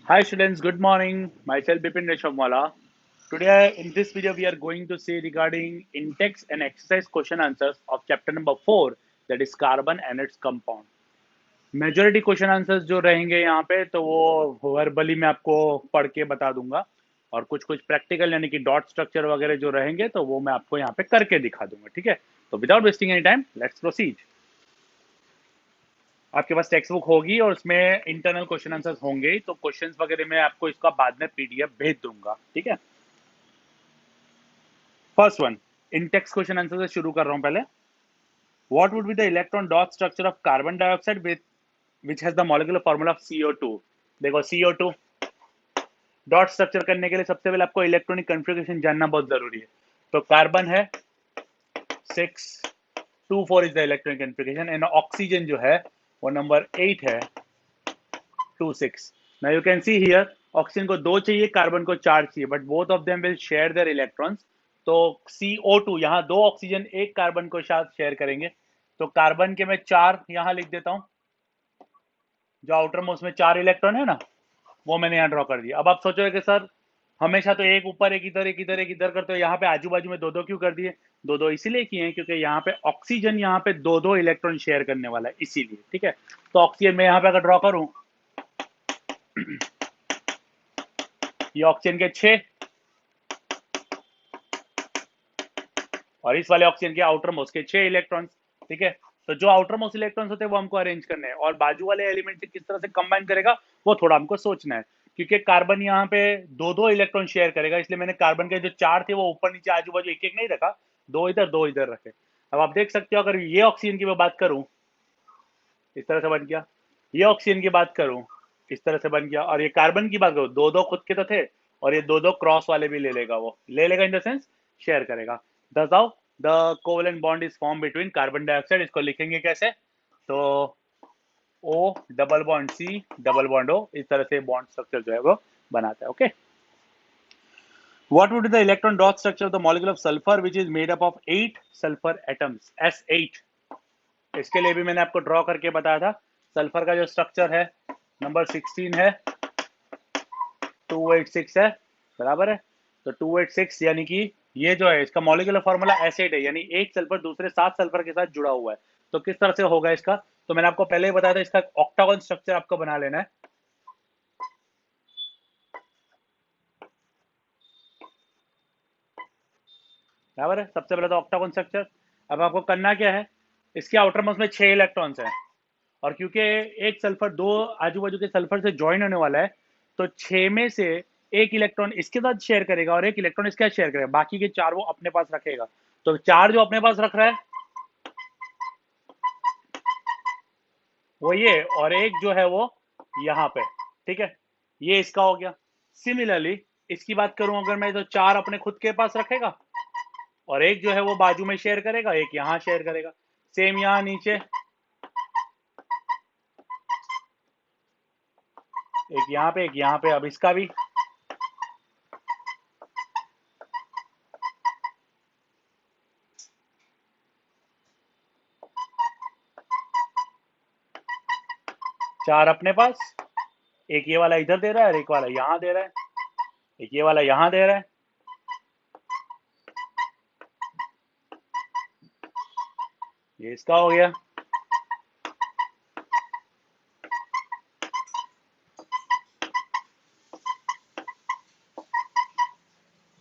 Hi students, good morning. Myself Bipin Reshamwala. Today in this video we are going to see regarding in-text and exercise question answers of chapter number 4, that is carbon and its compound. Majority question answers जो रहेंगे यहाँ पे तो वो verbally मैं आपको पढ़ के बता दूंगा और कुछ कुछ प्रैक्टिकल यानी कि डॉट स्ट्रक्चर वगैरह जो रहेंगे तो वो मैं आपको यहाँ पे करके दिखा दूंगा। ठीक है, तो without wasting any time let's proceed. आपके पास टेक्स्ट बुक होगी और उसमें इंटरनल क्वेश्चन आंसर्स होंगे ही, तो क्वेश्चंस वगैरह मैं आपको इसका बाद में पीडीएफ भेज दूंगा। ठीक है, first one in text question answer से शुरू कर रहा हूं। पहले what would be the electron dot structure of carbon dioxide with which has the molecular formula of CO2। देखो CO2 डॉट स्ट्रक्चर करने के लिए सबसे पहले आपको इलेक्ट्रॉनिक कॉन्फ़िगरेशन जानना बहुत जरूरी है। तो कार्बन है 6 2 4 is the electronic configuration and oxygen जो है वो नंबर 8 है 2 6। Now you can see here oxygen को 2 चाहिए, कार्बन को 4 चाहिए, but both of them will share their electrons. तो CO2 यहाँ 2 ऑक्सीजन 1 कार्बन को साथ शेयर करेंगे, तो कार्बन के मैं 4 यहाँ लिख देता हूँ। जो आउटर मोस्ट में 4 इलेक्ट्रॉन है ना, वो मैंने यहाँ ड्रॉ कर दिया। अब आप सोचोगे कि सर हमेशा तो एक ऊपर एक इधर एक इधर एक इधर करते हो, यहाँ पे आजू बाजू में 2 2 क्यों कर दिए? 2 2 इसीलिए किए हैं क्योंकि यहाँ पे ऑक्सीजन यहाँ पे 2 2 इलेक्ट्रॉन शेयर करने वाला है, इसीलिए। ठीक है, तो ऑक्सीजन मैं यहाँ पे अगर ड्रॉ करूँ, ये ऑक्सीजन के 6 और इस वाले ऑक्सीजन के आउटर मोस्ट के 6 इलेक्ट्रॉन्स। ठीक है, तो जो आउटर मोस्ट इलेक्ट्रॉन्स होते हैं वो हमको अरेंज करने हैं और बाजू वाले एलिमेंट से किस तरह से कंबाइन करेगा वो थोड़ा हमको सोचना है, क्योंकि कार्बन यहाँ पे 2 2 इलेक्ट्रॉन शेयर करेगा, इसलिए मैंने कार्बन के जो 4 थे वो ऊपर नीचे आजू बाजू एक एक नहीं रखा, 2 इधर रखे। अब आप देख सकते हो अगर ये ऑक्सीजन की मैं बात करूं, इस तरह से बन गया। ये ऑक्सीजन की बात करूं, इस तरह से बन गया। और ये कार्बन की बात करूं, 2 2 खुद के तो थे और ये 2 2 क्रॉस वाले भी ले लेगा, वो ले लेगा इन द सेंस शेयर करेगा। दस आओ the covalent bond is form between carbon dioxide, इसको लिखेंगे कैसे? तो O double bond C double bond O, इस तरह से बॉन्ड स्ट्रक्चर जो है वो बनाता है। Okay, what would be the electron dot structure of the molecule of sulfur which is made up of 8 sulfur atoms, S8। इसके लिए भी मैंने आपको ड्रॉ करके बताया था। सल्फर का जो स्ट्रक्चर है नंबर 16 है, 286 है, बराबर है। तो 286 यानी कि ये जो है इसका मॉलिक्यूलर फॉर्मूला एसिड है, यानी एक सल्फर दूसरे 7 सल्फर के साथ जुड़ा हुआ है। तो किस तरह से होगा इसका? तो मैंने आपको पहले ही बताया था, इसका ऑक्टागन स्ट्रक्चर आपको बना लेना है। बराबर है, सबसे पहले तो ऑक्टागन स्ट्रक्चर। अब आपको करना क्या है, इसके आउटर मोस्ट में 6 इलेक्ट्रॉन्स हैं और क्योंकि एक सल्फर 2 आजू बाजू के सल्फर से ज्वाइन होने वाला है, तो 6 में से एक इलेक्ट्रॉन इसके साथ शेयर करेगा और एक इलेक्ट्रॉन इसके साथ शेयर करेगा, बाकी के 4 वो अपने पास रखेगा। तो 4 जो अपने पास रख रहा है वो ये, और एक जो है वो यहाँ पे। ठीक है, ये इसका हो गया। सिमिलरली इसकी बात करूं अगर मैं, तो 4 अपने खुद के पास रखेगा और एक जो है वो बाजू में शेयर करेगा, एक यहाँ शेयर करेगा। सेम यहाँ नीचे एक यहाँ पे एक यहाँ पे। अब इसका भी चार अपने पास, एक ये वाला इधर दे रहा है और एक वाला यहाँ दे रहा है, एक ये वाला यहाँ दे रहा है। ये इसका हो गया।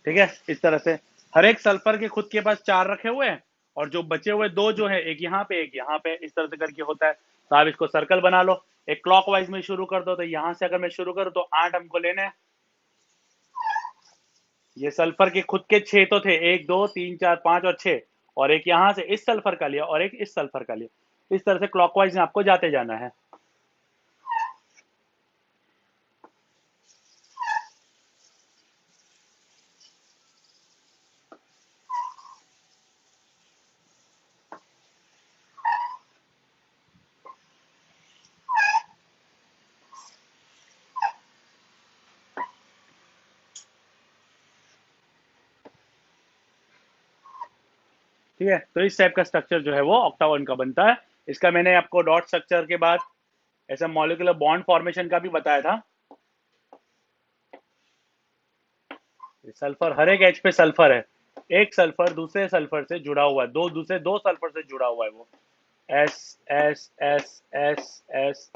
ठीक है, इस तरह से हर एक सल्फर के खुद के पास 4 रखे हुए हैं और जो बचे हुए 2 जो है एक यहाँ पे एक यहाँ पे, इस तरह से करके होता है। तो आप इसको सर्कल बना लो, एक क्लॉकवाइज में शुरू कर दो। तो यहाँ से अगर मैं शुरू करूँ तो 8 हमको लेने हैं। ये सल्फर के खुद के 6 तो थे, 1 2 3 4 5 और 6, और एक यहाँ से इस सल्फर का लिया और एक इस सल्फर का लिया। इस तरह से क्लॉकवाइज में आपको जाते जाना है। ठीक है, तो इस टाइप का स्ट्रक्चर जो है वो ऑक्टागन का बनता है। इसका मैंने आपको डॉट स्ट्रक्चर के बाद ऐसा मॉलिक्यूलर बॉन्ड फॉर्मेशन का भी बताया था। सल्फर, हर एक एच पे सल्फर है, एक सल्फर दूसरे सल्फर से जुड़ा हुआ है, दो दूसरे दो सल्फर से जुड़ा हुआ है वो। S S S S S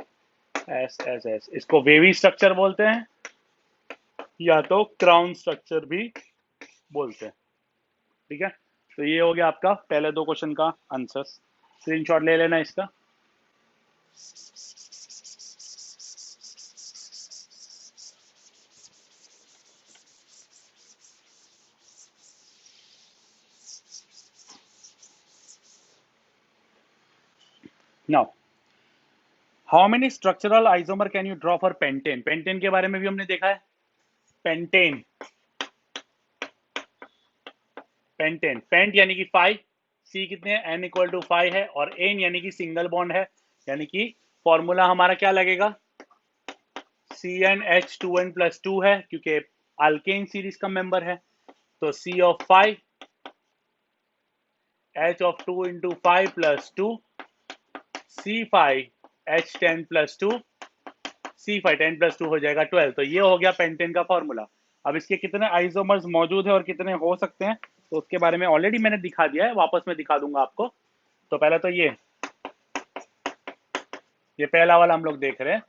S S S, इसको वेवी स्ट्रक्चर बोलते हैं या तो क्राउन स्ट्रक्चर भी बोलते हैं। ठीक है, तो ये हो गया आपका पहले दो क्वेश्चन का आंसर। स्क्रीनशॉट ले लेना इसका। Now, how many structural isomer can you draw for pentane? Pentane के बारे में भी हमने देखा है। पेंटेन, पेंटेन, पेंट यानी कि 5, सी कितने हैं, n इक्वल टू 5 है, और एन यानी कि सिंगल बॉन्ड है, यानी कि फॉर्मूला हमारा क्या लगेगा, CnH2n+2 है, क्योंकि अल्केन सीरीज का मेंबर है। तो C of 5 H of 2 into 5 plus 2 C5 H10+2 C5 10+2 हो जाएगा 12। तो ये हो गया पेंटेन का फॉर्मूला। अब इसके कितने आइसोमर्स मौजूद है और कितने हो सकते हैं, तो उसके बारे में ऑलरेडी मैंने दिखा दिया है, वापस में दिखा दूंगा आपको। तो पहले तो ये पहला वाला हम लोग देख रहे हैं।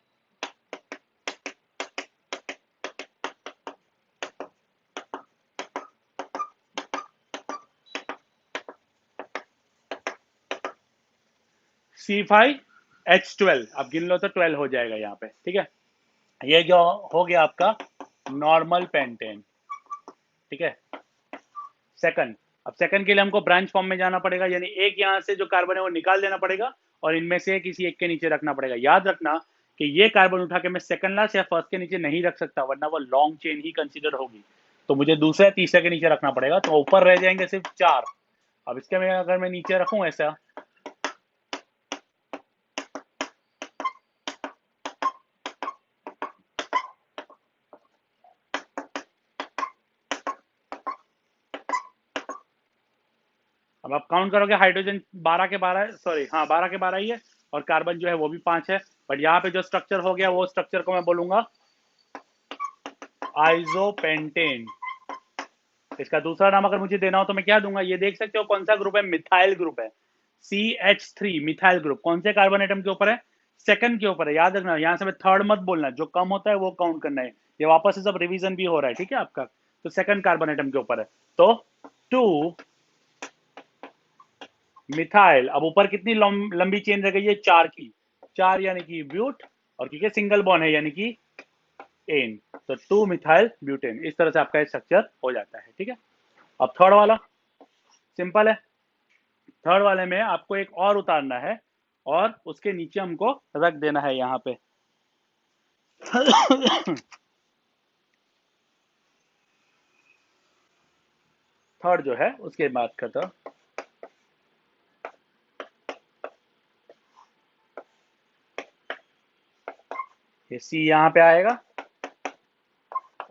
C5H12, अब गिन लो तो 12 हो जाएगा यहाँ पे। ठीक है, ये जो हो गया आपका नॉर्मल पेंटेन। ठीक है, सेकंड, अब सेकंड के लिए हमको ब्रांच फॉर्म में जाना पड़ेगा, यानी एक यहाँ से जो कार्बन है वो निकाल देना पड़ेगा और इनमें से किसी एक के नीचे रखना पड़ेगा। याद रखना कि ये कार्बन उठा के मैं सेकंड लास्ट या फर्स्ट के नीचे नहीं रख सकता, वरना वो लॉन्ग चेन ही कंसीडर होगी। तो मुझे दूसरे तीसरे के नीचे रखना पड़ेगा, तो ऊपर रह जाएंगे सिर्फ 4। अब इसके में अगर मैं नीचे रखूं ऐसा, अब आप काउंट करोगे, हाइड्रोजन 12 के 12, सॉरी हाँ 12 के 12 ही है, और कार्बन जो है वो भी 5 है। बट यहाँ पे जो स्ट्रक्चर हो गया वो स्ट्रक्चर को मैं बोलूंगा आइसोपेंटेन। इसका दूसरा नाम अगर मुझे देना हो तो मैं क्या दूंगा, ये देख सकते हो कौन सा ग्रुप है, मिथाइल ग्रुप है। CH3 मिथाइल ग्रुप कौन से कार्बन एटम के ऊपर है, सेकंड के ऊपर है। याद रखना, यहाँ से मैं थर्ड मत बोलना, जो कम होता है वो काउंट करना है। ये वापस से सब रिवीजन भी हो रहा है, ठीक है आपका। तो सेकंड कार्बन एटम के ऊपर है, तो 2 मिथाइल। अब ऊपर कितनी लंबी चेन रह गई है, 4 की, 4 यानी कि ब्यूट, और क्योंकि सिंगल बॉन्ड है यानी कि एन, तो 2 मिथाइल ब्यूटेन। इस तरह से आपका स्ट्रक्चर हो जाता है। ठीक है, अब थर्ड वाला सिंपल है। थर्ड वाले में आपको एक और उतारना है और उसके नीचे हमको रख देना है यहाँ पे थर्ड जो है उसके बात करता हूँ। ये सी यहाँ पे आएगा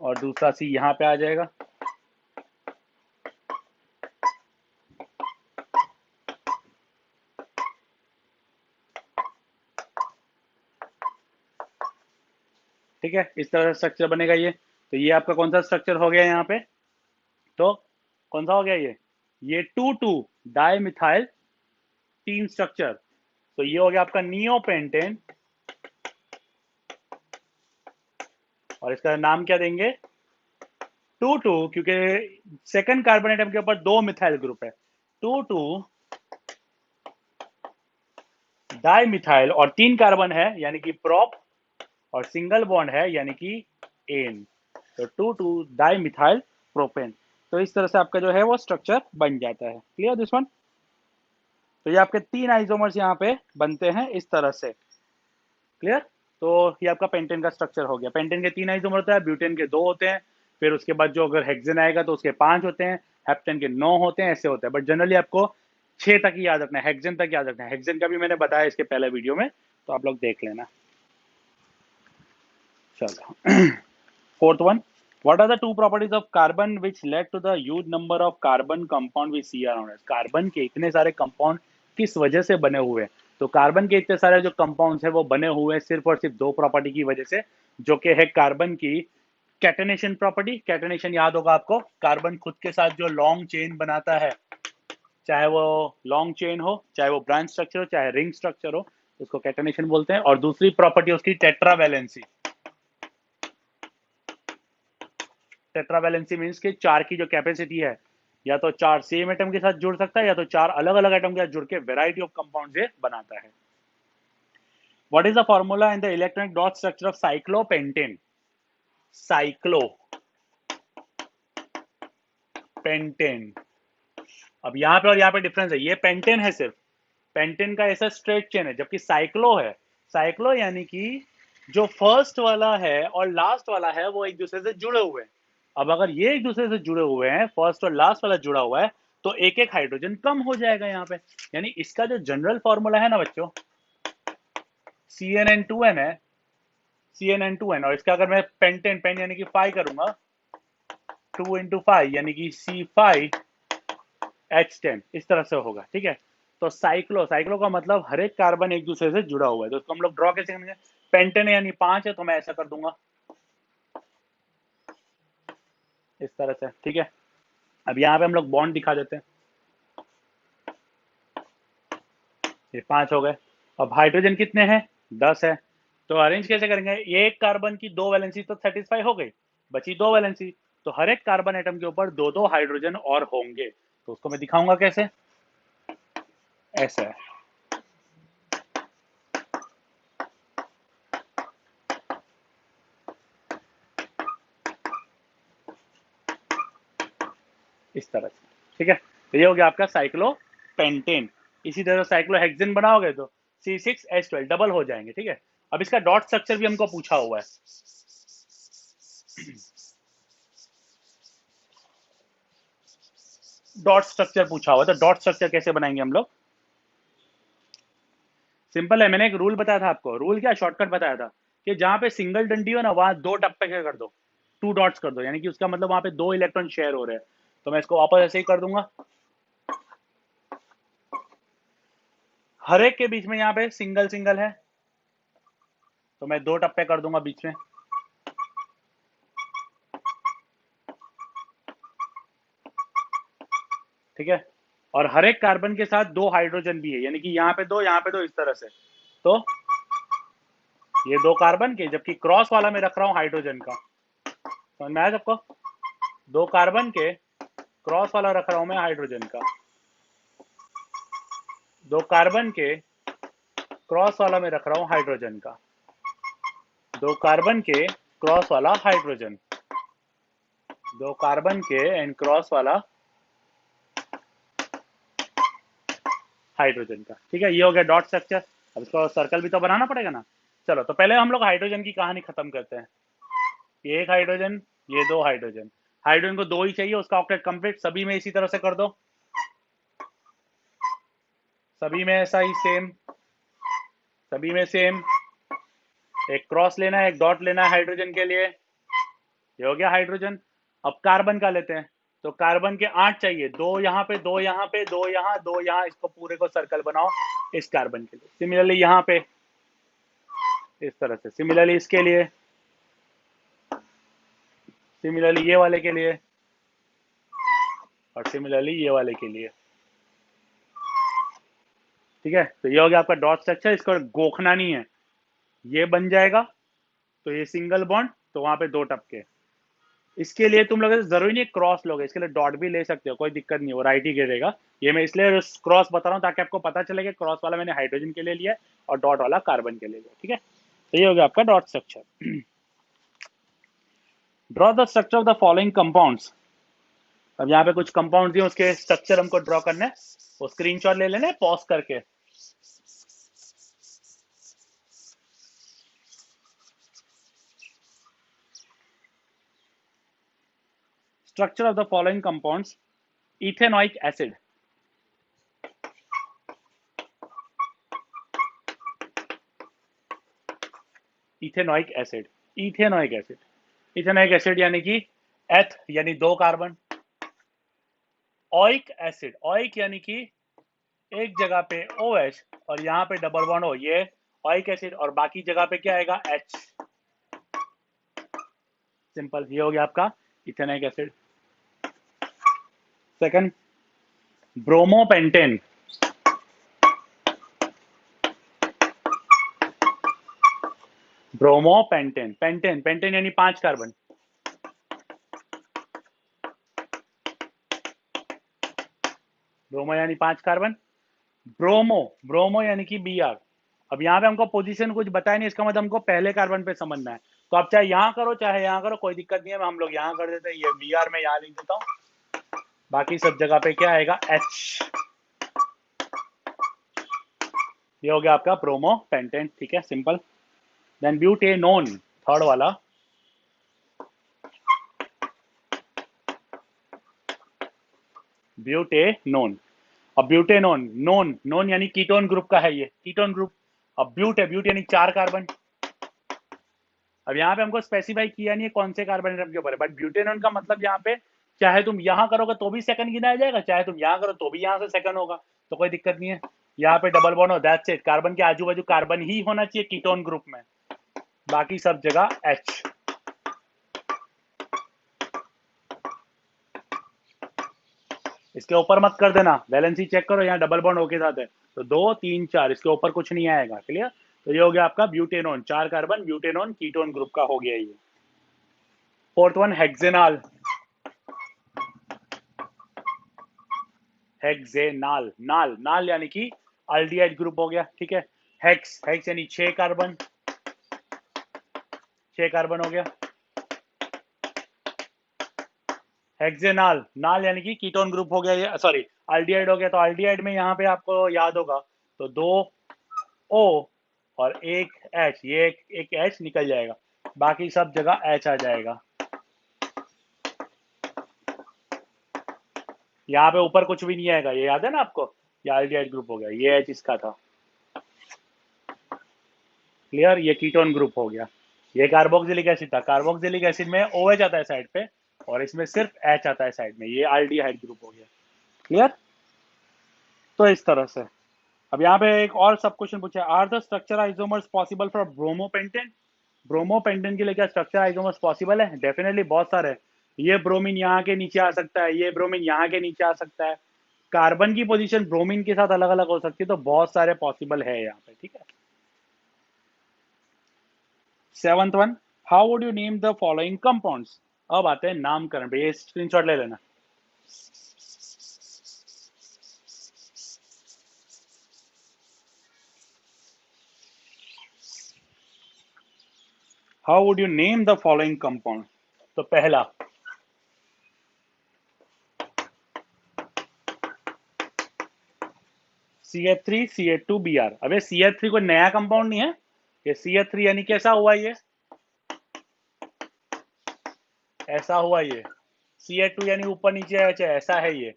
और दूसरा सी यहाँ पे आ जाएगा। ठीक है, इस तरह से स्ट्रक्चर बनेगा ये। तो ये आपका कौन सा स्ट्रक्चर हो गया यहाँ पे, तो कौन सा हो गया ये 2,2 डाई मिथाइल टीन स्ट्रक्चर। तो ये हो गया आपका नियोपेंटेन, और इसका नाम क्या देंगे, 2,2, क्योंकि सेकंड कार्बन एटम के ऊपर 2 मिथाइल ग्रुप है, 2,2 डाई मिथाइल, और 3 कार्बन है यानी कि प्रोप, और सिंगल बॉन्ड है यानी कि एन, तो 2,2 डाई मिथाइल प्रोपेन। तो इस तरह से आपका जो है वो स्ट्रक्चर बन जाता है। Clear this one. तो ये आपके 3 आइसोमर्स यहाँ पे बनते हैं इस तरह से। क्लियर, तो ये आपका पेंटेन का स्ट्रक्चर हो गया। पेंटेन के 3 आइसोमर होता है, ब्यूटेन के 2 होते हैं, फिर उसके बाद जो अगर हेक्सेन आएगा तो उसके 5 होते हैं, हेप्टेन के 9 होते हैं, ऐसे होते हैं। बट जनरली आपको 6 तक ही याद रखना है, हेक्सेन तक याद रखना है। हेक्सेन का भी मैंने बताया इसके पहले वीडियो में, तो आप लोग देख लेना। चलो fourth one, what are the two properties of carbon which led to the huge number of carbon compound we see around us? Carbon के इतने सारे कंपाउंड किस वजह से बने हुए हैं, तो कार्बन के इतने सारे जो कंपाउंड्स हैं वो बने हुए हैं सिर्फ और सिर्फ 2 प्रॉपर्टी की वजह से, जो कि है कार्बन की कैटेनेशन प्रॉपर्टी, कैटेनेशन याद होगा आपको, कार्बन खुद के साथ जो लॉन्ग चेन बनाता है, चाहे वो लॉन्ग चेन हो, चाहे वो ब्रांच स्ट्रक्चर हो, चाहे रिंग स्ट्रक्चर हो, उसको कैटेनेशन बोलते हैं। और दूसरी प्रॉपर्टी उसकी टेट्रावैलेंसी। टेट्रावैलेंसी मीन्स कि चार की जो कैपेसिटी है, या तो चार सेम एटम के साथ जुड़ सकता है, या तो चार अलग अलग एटम के साथ जुड़ के वेराइटी ऑफ कंपाउंड से बनाता है। What is the formula in the electronic dot structure of cyclopentane? Cyclopentane. अब यहाँ पे और यहाँ पे डिफरेंस है, ये पेंटेन है सिर्फ, पेंटेन का ऐसा स्ट्रेट चेन है, जबकि साइक्लो है। साइक्लो यानी कि जो फर्स्ट वाला है और लास्ट वाला है वो एक दूसरे से जुड़े हुए हैं। अब अगर ये एक दूसरे से जुड़े हुए हैं, फर्स्ट और लास्ट वाला जुड़ा हुआ है, तो एक एक हाइड्रोजन कम हो जाएगा यहाँ पे। यानी इसका जो जनरल फॉर्मूला है ना बच्चों, CNN2N है, CNN2N, और इसका अगर मैं पेंटेन, पेन यानी कि 5 करूंगा, 2 इंटू 5 यानी कि C5H10, इस तरह से होगा। ठीक है, तो साइक्लो, साइक्लो का मतलब हर एक कार्बन एक दूसरे से जुड़ा हुआ है, तो उसको हम लोग ड्रॉ कैसे करेंगे? पेंटेन यानी 5 है, तो मैं ऐसा कर दूंगा इस तरह से। ठीक है, अब यहाँ पे हम लोग बॉन्ड दिखा देते हैं, ये 5 हो गए। अब हाइड्रोजन कितने हैं? 10 है, तो अरेंज कैसे करेंगे? ये एक कार्बन की 2 वैलेंसी तो सेटिस्फाई हो गई, बची 2 वैलेंसी, तो हर एक कार्बन एटम के ऊपर 2 हाइड्रोजन और होंगे। तो उसको मैं दिखाऊंगा कैसे, ऐसा है। इस तरह से। ठीक है, तो ये हो गया आपका साइक्लोपेंटेन। इसी तरह साइक्लोहेक्सेन बनाओगे तो C6H12 डबल हो जाएंगे। ठीक है, अब इसका डॉट स्ट्रक्चर भी हमको पूछा हुआ है। डॉट स्ट्रक्चर पूछा हुआ, तो डॉट स्ट्रक्चर कैसे बनाएंगे हम लोग? सिंपल है, मैंने एक रूल बताया था आपको। रूल क्या, शॉर्टकट बताया था कि जहां पे सिंगल डंडी हो ना, वहां 2 टप्पे क्या कर दो, 2 डॉट्स कर दो, यानी कि उसका मतलब वहां पे 2 इलेक्ट्रॉन शेयर हो रहे हैं। तो मैं इसको वापस ऐसे ही कर दूंगा, हर एक के बीच में यहाँ पे सिंगल सिंगल है, तो मैं 2 टप्पे कर दूंगा बीच में। ठीक है, और हर एक कार्बन के साथ 2 हाइड्रोजन भी है, यानी कि यहाँ पे 2, यहाँ पे 2, इस तरह से। तो ये 2 कार्बन के, जबकि क्रॉस वाला मैं रख रहा हूँ हाइड्रोजन का। समझ में आया सबको? 2 कार्बन के क्रॉस वाला रख रहा हूं मैं हाइड्रोजन का, 2 कार्बन के क्रॉस वाला मैं रख रहा हूं हाइड्रोजन का, 2 कार्बन के क्रॉस वाला हाइड्रोजन, 2 कार्बन के एंड क्रॉस वाला हाइड्रोजन का। ठीक है, ये हो गया डॉट स्ट्रक्चर। अब इसको सर्कल भी तो बनाना पड़ेगा ना। चलो, तो पहले हम लोग हाइड्रोजन की कहानी खत्म करते हैं। ये एक हाइड्रोजन, ये 2 हाइड्रोजन, हाइड्रोजन को 2 ही चाहिए, उसका ऑक्टेट कंप्लीट। सभी में इसी तरह से कर दो, सभी में ऐसा ही सेम, सभी में सेम। एक क्रॉस लेना है, एक डॉट लेना है हाइड्रोजन के लिए। ये हो गया हाइड्रोजन। अब कार्बन का लेते हैं, तो कार्बन के 8 चाहिए, 2 यहाँ पे, 2 यहाँ पे, 2 यहाँ, 2 यहाँ, इसको पूरे को सर्कल बनाओ इस कार्बन के लिए। सिमिलरली यहाँ पे इस तरह से, सिमिलरली इसके लिए, सिमिलरली ये वाले के लिए, और सिमिलरली ये वाले के लिए। ठीक है, तो ये हो गया आपका डॉट स्ट्रक्चर। इसको गोखना नहीं है, ये बन जाएगा, तो ये सिंगल बॉन्ड, तो वहां पे 2 टपके। इसके लिए तुम लोग जरूरी नहीं क्रॉस लोगे, इसके लिए डॉट भी ले सकते हो, कोई दिक्कत नहीं, वो राइट ही गिरेगा। ये मैं इसलिए क्रॉस बता रहा हूँ ताकि आपको पता चले कि क्रॉस वाला मैंने हाइड्रोजन के लिए लिया और डॉट वाला कार्बन के लिए लिया। ठीक है, तो ये हो गया आपका dot structure. Draw the structure of the following compounds. अब यहाँ पे कुछ कंपाउंड दिए, उसके स्ट्रक्चर हमको ड्रॉ करना है, वो स्क्रीनशॉट ले लेने पॉज करके। Structure of the following compounds: ethanoic acid, ethanoic acid, ethanoic acid, ethanoic acid यानी कि एथ यानी 2 कार्बन, ऑइक एसिड, ऑइक यानी कि एक जगह पे OH और यहाँ पे डबल बॉन्ड हो, ये ऑइक एसिड, और बाकी जगह पे क्या आएगा H। सिंपल, ये हो गया आपका ethnic acid. Second, bromopentane. Bromopentane, pentane, pentane यानी 5 कार्बन। ब्रोमो यानी 5 कार्बन, ब्रोमो, ब्रोमो यानी कि बी आर। अब यहाँ पे हमको पोजीशन कुछ बताया नहीं, इसका मतलब हमको पहले कार्बन पे समझना है। तो आप चाहे यहाँ करो चाहे यहाँ करो, कोई दिक्कत नहीं है, हम लोग यहाँ कर देते हैं, ये बी आर में यहाँ लिख देता हूँ, बाकी सब जगह पे क्या आएगा, एच। ये हो गया आपका ब्रोमो पेंटेन, ठीक है, सिंपल। देन ब्यूटेनोन, थर्ड वाला। ब्यूटेनोन। अब ब्यूटेनोन, नोन, नोन यानी कीटोन ग्रुप का है, ये कीटोन ग्रुप। अब ब्यूट है, ब्यूट यानी 4 कार्बन। अब यहाँ पे हमको स्पेसिफाई किया नहीं है कौन से कार्बन एटम के ऊपर है, बट ब्यूटेनोन का मतलब यहाँ पे चाहे तुम यहाँ करोगे तो भी सेकंड गिनाया जाएगा, चाहे तुम यहाँ करो तो भी यहाँ से सेकंड होगा, तो कोई दिक्कत नहीं है। यहाँ पे डबल बॉन्ड हो, दैट्स इट। कार्बन के आजू बाजू कार्बन ही होना चाहिए कीटोन ग्रुप में, बाकी सब जगह एच। इसके ऊपर मत कर देना, वैलेंसी चेक करो, यहाँ डबल बॉन्ड होके साथ है, तो 2 3 4, इसके ऊपर कुछ नहीं आएगा, क्लियर। तो ये हो गया आपका butanone, 4 carbon, butanone ketone group का हो गया ये। Fourth one, हेक्सेनाल। हेक्सेनाल, नाल, नाल यानी कि अल्डिहाइड ग्रुप हो गया, ठीक है। हेक्स, हेक्स यानी 6 कार्बन, 6 कार्बन हो गया। हेक्सेनाल, नाल यानी कि कीटोन ग्रुप हो गया, ये सॉरी अल्डिहाइड हो गया, तो अल्डिहाइड में यहाँ पे आपको याद होगा तो 2 O और 1 H, ये एक H निकल जाएगा, बाकी सब जगह H आ जाएगा। यहाँ पे ऊपर कुछ भी नहीं आएगा, ये याद है ना आपको, ये अल्डिहाइड ग्रुप हो गया, ये H इसका था, क्लियर। ये कीटोन ग्रुप हो गया, ये कार्बोक्सिलिक एसिड था, कार्बोक्सिलिक एसिड में OH आता है साइड पे और इसमें सिर्फ H आता है साइड में, ये अल्डिहाइड ग्रुप हो गया, क्लियर। तो इस तरह से। अब यहाँ पे एक और सब क्वेश्चन पूछा है, are the structure isomers possible for bromopentane. Bromopentane के लिए क्या स्ट्रक्चर आइसोमर्स पॉसिबल है? डेफिनेटली बहुत सारे हैं। ये ब्रोमीन यहाँ के नीचे आ सकता है, ये ब्रोमीन यहाँ के नीचे आ सकता है, कार्बन की पोजीशन ब्रोमीन के साथ अलग अलग हो सकती है, तो बहुत सारे पॉसिबल है यहाँ पे, ठीक है। Seventh one, how would you name the following compounds. अब आते हैं नामकरण पे, ये स्क्रीनशॉट ले लेना। How would you name the following compound. तो पहला CH3CH2Br। अबे CH3 कोई नया कंपाउंड नहीं है, ये CH3 यानी कैसा हुआ, ये ऐसा हुआ, ये CH2 यानी ऊपर नीचे ऐसा है ये,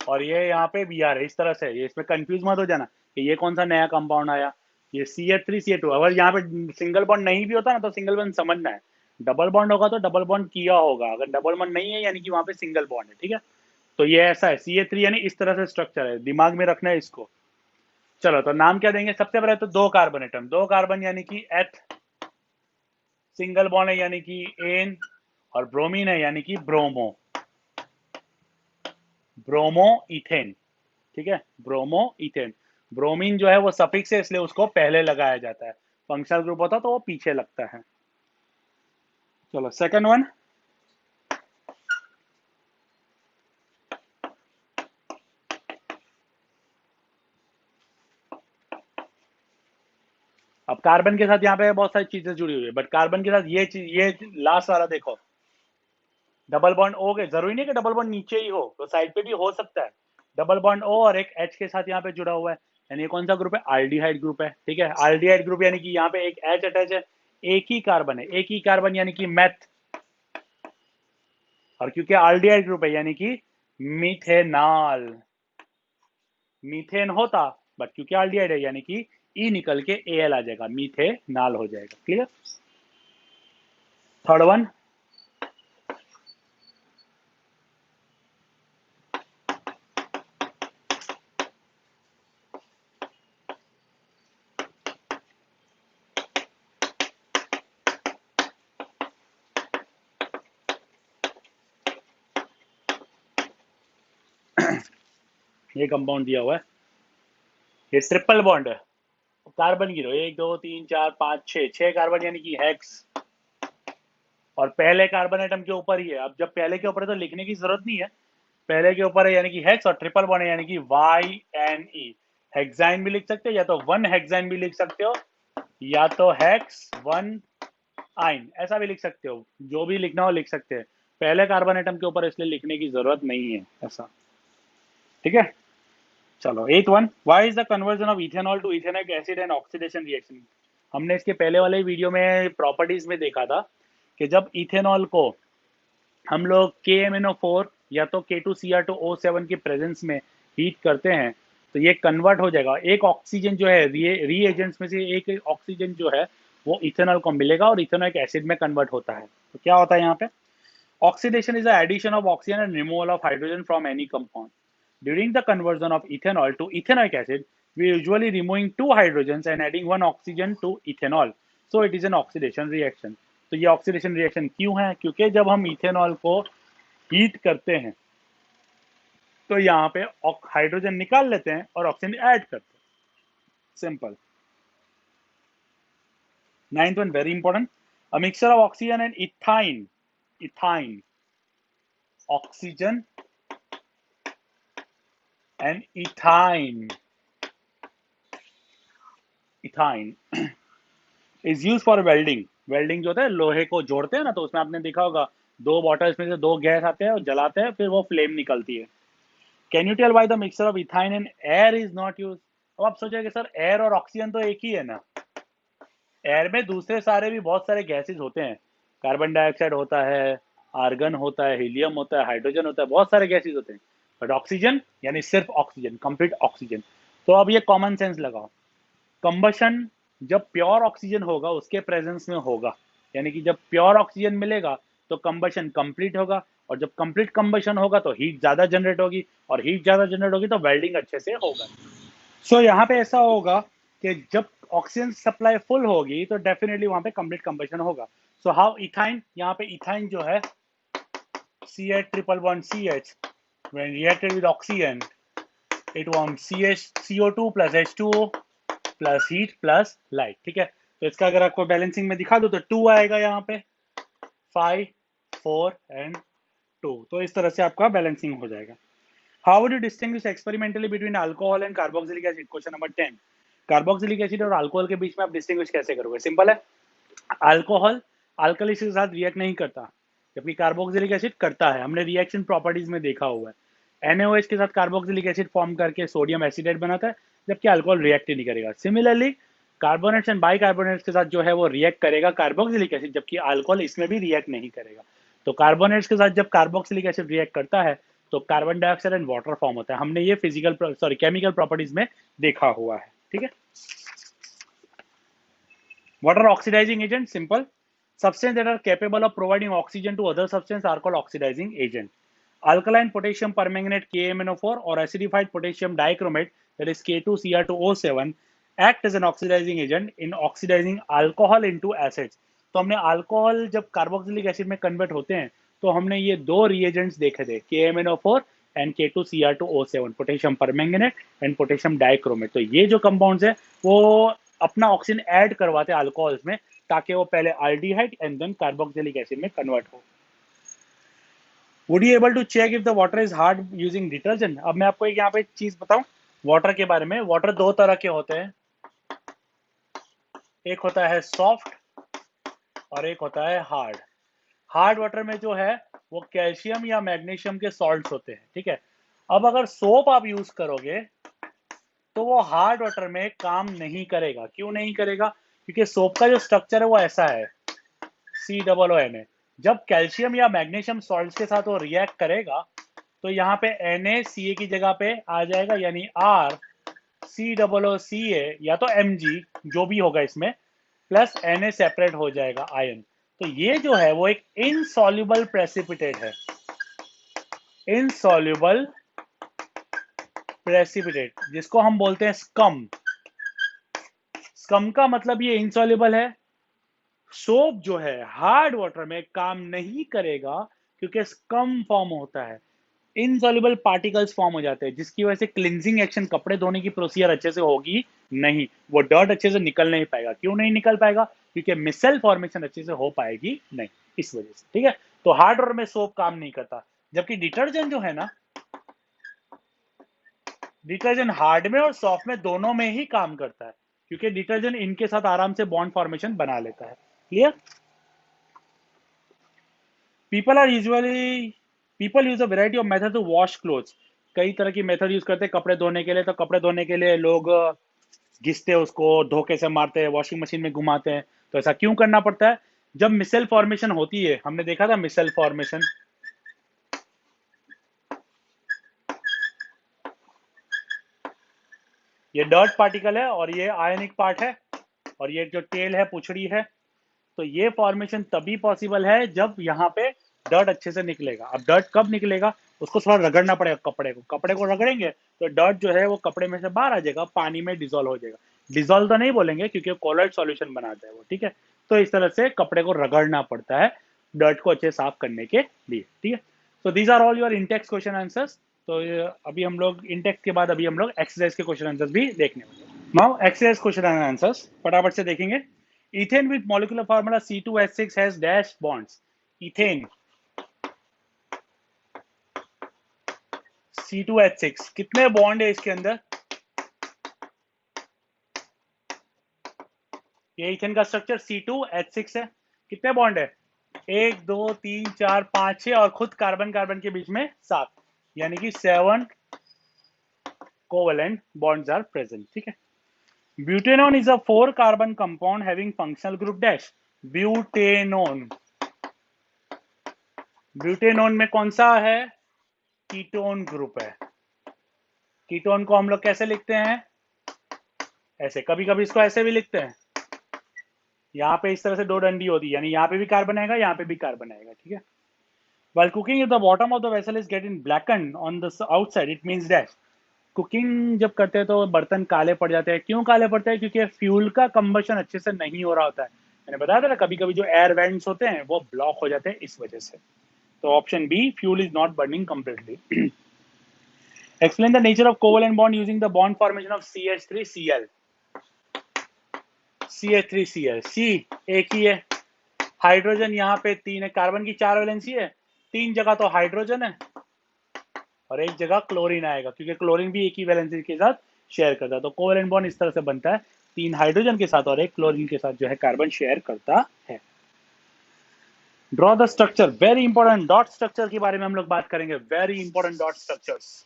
और ये यहाँ पे Br है, इस तरह से। ये इसमें कंफ्यूज मत हो जाना कि ये कौन सा नया कंपाउंड आया, ये CH3CH2। अगर यहाँ पे सिंगल बॉन्ड नहीं भी होता ना तो सिंगल बॉन्ड समझना है, डबल बॉन्ड होगा तो डबल बॉन्ड किया होगा, अगर डबल बॉन्ड नहीं है यानी कि वहां पे सिंगल बॉन्ड है, ठीक है। तो ये ऐसा है, CH3 यानी इस तरह से स्ट्रक्चर है, दिमाग में रखना है इसको। चलो तो नाम क्या देंगे, सबसे पहले तो 2 कार्बन एटम, 2 कार्बन यानी कि एथ, सिंगल बॉन्ड है यानी कि एन, और ब्रोमीन है यानी कि ब्रोमो, ब्रोमो इथेन, ठीक है, ब्रोमो इथेन। ब्रोमीन जो है वो सफिक्स है, इसलिए उसको पहले लगाया जाता है, फंक्शनल ग्रुप होता तो वो पीछे लगता है। चलो सेकंड वन, अब कार्बन के साथ यहाँ पे बहुत सारी चीजें जुड़ी हुई है, बट कार्बन के साथ ये चीज, ये लास्ट वाला देखो, डबल बॉन्ड ओ के, जरूरी नहीं कि डबल बॉन्ड नीचे ही हो, तो साइड पे भी हो सकता है। डबल बॉन्ड ओ और एक एच के साथ यहाँ पे जुड़ा हुआ है, यानी ये कौन सा ग्रुप है, आल्डिहाइड ग्रुप है, ठीक है। आल्डिहाइड ग्रुप यानी कि यहाँ पे एक एच अटैच है, एक ही कार्बन है, एक ही कार्बन यानी कि मैथ, और क्योंकि आल्डिहाइड ग्रुप है यानी कि मीथेनॉल। मीथेन होता, बट क्योंकि आल्डिहाइड है यानी कि ई निकल के एल आ जाएगा, मीथेनॉल हो जाएगा, क्लियर। थर्ड वन, ये कंपाउंड दिया हुआ है, ये ट्रिपल बॉन्ड है, कार्बन गिनो 1 2 3 4 5 6, 6 कार्बन यानी कि हेक्स, और पहले कार्बन एटम के ऊपर ही है। अब जब पहले के ऊपर है तो लिखने की जरूरत नहीं है, पहले के ऊपर है यानी कि हेक्स, और ट्रिपल बॉन्ड है यानी कि YNE। हेक्साइन भी लिख सकते हो, या तो 1 हेक्साइन भी लिख सकते हो, या तो हेक्स 1 आइन, ऐसा भी लिख सकते हो, जो भी लिखना हो लिख सकते हैं। पहले कार्बन एटम के ऊपर इसलिए लिखने की जरूरत नहीं है ऐसा, ठीक है। चलो 8th 1, why is the conversion of ethanol to ethanoic acid and oxidation reaction. हमने इसके पहले वाले वीडियो में प्रॉपर्टीज में देखा था कि जब इथेनॉल को हम लोग KMnO4 या तो K2Cr2O7 के प्रेजेंस में हीट करते हैं तो ये कन्वर्ट हो जाएगा, एक ऑक्सीजन जो है रीएजेंट्स में से एक ऑक्सीजन जो है वो इथेनॉल को मिलेगा और इथेनॉइक एसिड में कन्वर्ट होता है। तो क्या होता है यहाँ पे, oxidation is the addition of oxygen and removal of hydrogen from any compound. During the conversion of ethanol to ethanoic acid we usually removing 2 hydrogens and adding 1 oxygen to ethanol, so it is an oxidation reaction। तो ये oxidation reaction क्यों है, क्योंकि जब हम ethanol को heat करते हैं तो यहाँ पे हाइड्रोजन निकाल लेते हैं और ऑक्सीजन ऐड करते हैं, simple. 9th 1 very important, a mixture of oxygen and ethyne, ethyne, oxygen and ethyne, ethyne is use for welding. Welding जो होता है लोहे को जोड़ते हैं ना, तो उसमें आपने देखा होगा 2 बॉटल्स में से 2 गैस आते हैं और जलाते हैं, फिर वो फ्लेम निकलती है। Can you tell why the mixture of ethyne and air is not use. अब आप सोचेंगे सर एयर और ऑक्सीजन तो एक ही है ना, एयर में दूसरे सारे भी बहुत सारे गैसेज होते हैं, कार्बन डाइऑक्साइड होता है, आर्गन होता है, हीलियम होता है, हाइड्रोजन होता है, बहुत सारे गैसेज होते हैं, बट ऑक्सीजन यानी सिर्फ ऑक्सीजन, कंप्लीट ऑक्सीजन। तो अब ये कॉमन सेंस लगाओ, कंबशन जब प्योर ऑक्सीजन होगा उसके प्रेजेंस में होगा, यानी कि जब प्योर ऑक्सीजन मिलेगा तो कंबशन कंप्लीट होगा, और जब कंप्लीट कंबशन होगा तो हीट ज्यादा जनरेट होगी, और हीट ज्यादा जनरेट होगी तो वेल्डिंग अच्छे से होगा। सो यहाँ पे ऐसा होगा कि जब ऑक्सीजन सप्लाई फुल होगी तो डेफिनेटली वहां पे कंप्लीट कंबशन होगा। सो हाउ इथाइन, यहाँ पे इथाइन जो है CH triple bond CH when reacted with oxygen it forms CO2 plus H2O plus heat plus light, ठीक है। तो इसका अगर आपको बैलेंसिंग में दिखा दो तो 2 आएगा यहाँ पे, 5 4 एंड 2, तो इस तरह से आपका बैलेंसिंग हो जाएगा। How would you distinguish experimentally between alcohol and carboxylic acid, question number 10। Carboxylic acid और अल्कोहल के बीच में आप डिस्टिंग्विश कैसे करोगे, सिंपल है, अल्कोहल अल्कली के साथ रिएक्ट नहीं करता, जबकि कार्बोक्सिलिक एसिड करता है, हमने रिएक्शन प्रॉपर्टीज में देखा हुआ है। NaOH के साथ कार्बोक्सिलिक एसिड फॉर्म करके सोडियम एसिडेट बनाता है, जबकि अल्कोहल रिएक्ट ही नहीं करेगा। सिमिलरली कार्बोनेट्स एंड बाइकार्बोनेट्स के साथ जो है वो रिएक्ट करेगा कार्बोक्सिलिक एसिड, जबकि अल्कोहल इसमें भी रिएक्ट नहीं करेगा। तो कार्बोनेट्स के साथ जब कार्बोक्सिलिक एसिड रिएक्ट करता है तो carbon dioxide and water form होता है, हमने ये केमिकल प्रॉपर्टीज में देखा हुआ है, ठीक है। What are oxidizing agents? Simple. Substances that are capable of providing oxygen to other substances are called oxidizing agent. Alkaline potassium permanganate KMnO4 or acidified potassium dichromate, that is K2Cr2O7, act as an oxidizing agent in oxidizing alcohol into acids. तो हमने alcohol जब carboxylic acid में convert होते हैं तो हमने ये 2 reagents देखे थे, KMnO4 and K2Cr2O7, potassium permanganate and potassium dichromate. तो ये जो कंपाउंड्स है वो अपना ऑक्सीजन ऐड करवाते हैं अल्कोहल्स में, ताकि वो पहले aldehyde and then carboxylic acid में कन्वर्ट हो। Would you able to check if the water is hard using detergent. अब मैं आपको एक यहाँ पे चीज बताऊं वाटर के बारे में, वाटर 2 तरह के होते हैं, एक होता है सॉफ्ट और एक होता है हार्ड। हार्ड वाटर में जो है वो कैल्शियम या मैग्नीशियम के सॉल्ट्स होते हैं, ठीक है। अब अगर सोप आप यूज करोगे तो वो हार्ड वाटर में काम नहीं करेगा। क्यों नहीं करेगा, क्योंकि सोप का जो स्ट्रक्चर है वो ऐसा है, COONA। जब कैल्शियम या मैग्नीशियम सॉल्ट्स के साथ वो रिएक्ट करेगा तो यहाँ पे NaCa की जगह पे आ जाएगा, यानी RCOOCA या तो Mg जो भी होगा इसमें, प्लस Na सेपरेट हो जाएगा आयन। तो ये जो है वो एक इनसॉल्युबल प्रेसिपिटेट है, इनसॉल्युबल प्रेसिपिटेट, जिसको हम बोलते हैं स्कम। स्कम का मतलब ये इनसॉल्युबल है। सोप जो है हार्ड वाटर में काम नहीं करेगा क्योंकि स्कम फॉर्म होता है। इनसॉल्युबल पार्टिकल्स फॉर्म हो जाते हैं, जिसकी वजह से क्लिनजिंग एक्शन, कपड़े धोने की प्रोसीजर अच्छे से होगी नहीं, वो डर्ट अच्छे से निकल नहीं पाएगा। क्यों नहीं निकल पाएगा? क्योंकि मिसेल फॉर्मेशन अच्छे से हो पाएगी नहीं, इस वजह से। ठीक है, तो हार्ड वाटर में सोप काम नहीं करता, जबकि डिटर्जेंट जो है ना, डिटर्जेंट हार्ड में और सॉफ्ट में दोनों में ही काम करता है, क्योंकि डिटर्जेंट इनके साथ आराम से बॉन्ड फॉर्मेशन बना लेता है। Clear? People use a variety of method to wash clothes. कई तरह की मेथड यूज करते हैं कपड़े धोने के लिए। तो कपड़े धोने के लिए लोग घिसते हैं उसको, धोखे से मारते हैं, वॉशिंग मशीन में घुमाते हैं। तो ऐसा क्यों करना पड़ता है? जब मिसेल फॉर्मेशन होती है, हमने देखा था मिसेल फॉर्मेशन, ये डर्ट पार्टिकल है और ये आयनिक पार्ट है, और ये जो टेल है, पुछड़ी है। तो ये फॉर्मेशन तभी पॉसिबल है जब यहाँ पे डर्ट अच्छे से निकलेगा। अब डर्ट कब निकलेगा? उसको थोड़ा रगड़ना पड़ेगा कपड़े को रगड़ेंगे तो डर्ट जो है वो कपड़े में से बाहर आ जाएगा, पानी में डिजोल्व हो जाएगा। डिजोल्व तो नहीं बोलेंगे क्योंकि कोलॉइड सॉल्यूशन बनाता है वो। ठीक है, तो इस तरह से कपड़े को रगड़ना पड़ता है डर्ट को अच्छे साफ करने के लिए। ठीक है, तो these are all your intext question answers. तो अभी हम लोग इंटेक्स के बाद अभी हम लोग एक्सरसाइज के क्वेश्चन आंसर्स भी देखने वाले हैं। Now exercise question and answers फटाफट से देखेंगे। Ethane with molecular formula C2H6 has dash bonds. Ethane C2H6 कितने बॉन्ड है इसके अंदर? ये इथेन का स्ट्रक्चर C2H6 है। कितने बॉन्ड है? 1 2 3 4 5 6 और खुद कार्बन कार्बन के बीच में 7, यानी कि 7 कोवेलेंट बॉन्ड्स आर प्रेजेंट। ठीक है, butanone is a 4 carbon compound having functional group dash. Butanone, butanone में कौन सा है? कीटोन ग्रुप है। कीटोन को हम लोग कैसे लिखते हैं? ऐसे, कभी कभी इसको ऐसे भी लिखते हैं। यहाँ पे इस तरह से दो डंडी होती है, यानी यहाँ पे भी कार्बन आएगा, यहाँ पे भी कार्बन आएगा। ठीक है, while cooking if the bottom of the vessel is getting blackened on the outside it means that cooking जब करते हैं तो बर्तन काले पड़ जाते हैं। क्यों काले पड़ते हैं? क्योंकि फ्यूल का कंबशन अच्छे से नहीं हो रहा होता है। मैंने बताया था ना, कभी कभी जो एयर वेंट्स होते हैं वो ब्लॉक हो जाते हैं इस वजह से। तो option B, fuel is not burning completely. Explain the nature of covalent bond using the bond formation of CH3Cl। CH3Cl, C एक ही है, हाइड्रोजन यहाँ पे 3 है, कार्बन की 4 वैलेंसी है, 3 जगह तो हाइड्रोजन है और एक जगह क्लोरीन आएगा, क्योंकि क्लोरीन भी एक ही वैलेंसी के साथ शेयर करता है। तो कोवेलेंट बॉन्ड इस तरह से बनता है, 3 हाइड्रोजन के साथ और एक क्लोरीन के साथ जो है कार्बन शेयर करता है। Draw the structure, very important, dot structure के बारे में हम लोग बात करेंगे। Very important dot structures.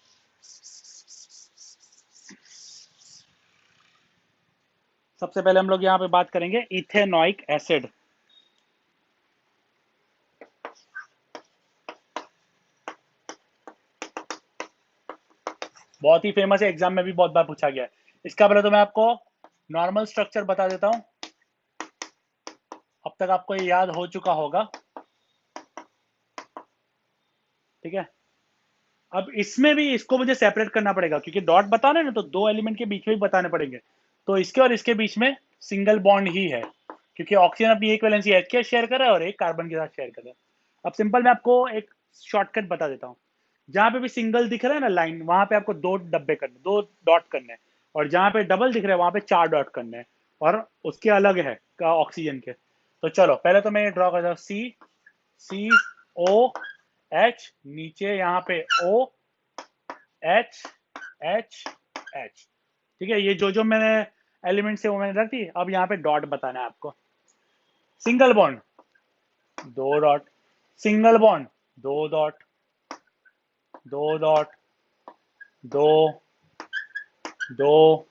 सबसे पहले हम लोग यहाँ पे बात करेंगे इथेनॉइक एसिड। बहुत ही फेमस है, एग्जाम में भी बहुत बार पूछा गया है। इसका पहले तो मैं आपको नॉर्मल स्ट्रक्चर बता देता हूं, अब तक आपको ये याद हो चुका होगा। ठीक है, अब इसमें भी इसको मुझे सेपरेट करना पड़ेगा, क्योंकि डॉट बताना है ना, तो 2 एलिमेंट के बीच में भी बताने पड़ेंगे। तो इसके और इसके बीच में सिंगल बॉन्ड ही है, क्योंकि ऑक्सीजन अपनी एक वैलेंसी H के शेयर कर रहा है और एक कार्बन के साथ शेयर कर रहा है। अब सिंपल मैं आपको एक शॉर्टकट बता देता हूँ। जहां पे भी सिंगल दिख रहा है ना लाइन, वहां पे आपको 2 डब्बे करने, 2 डॉट करने हैं, और जहां पे डबल दिख रहा है वहां पे 4 डॉट करने हैं, और उसके अलग है का ऑक्सीजन के। तो चलो पहले तो मैं ये ड्रॉ करता हूँ, COH, नीचे यहाँ पे OH H H। ठीक है, ये जो मैंने एलिमेंट्स है वो मैंने रख दी। अब यहाँ पे डॉट बताना है आपको। Single bond 2 dot, single bond 2 dot, 2 dot, 2 2